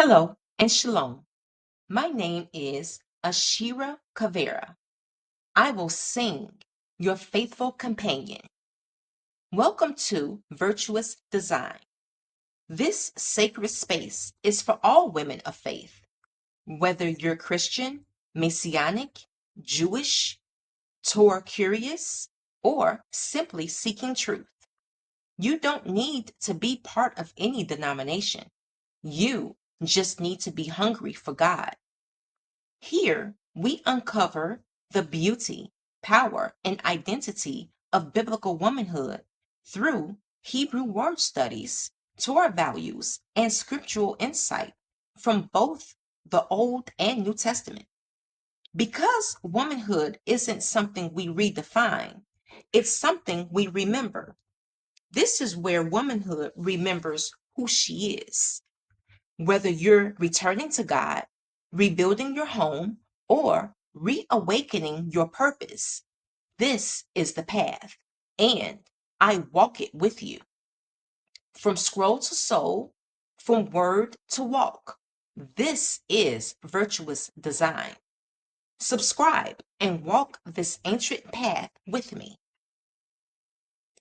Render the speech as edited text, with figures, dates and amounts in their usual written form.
Hello and shalom. My name is Ashira Chaverah. I will sing, your faithful companion. Welcome to Virtuous Design. This sacred space is for all women of faith, whether you're Christian, Messianic, Jewish, Torah curious, or simply seeking truth. You don't need to be part of any denomination. You just need to be hungry for God. Here, we uncover the beauty, power, and identity of biblical womanhood through Hebrew word studies, Torah values, and scriptural insight from both the Old and New Testament. Because womanhood isn't something we redefine, it's something we remember. This is where womanhood remembers who she is. Whether you're returning to God, rebuilding your home, or reawakening your purpose, this is the path, and I walk it with you. From scroll to soul, from word to walk, this is virtuous design. Subscribe and walk this ancient path with me.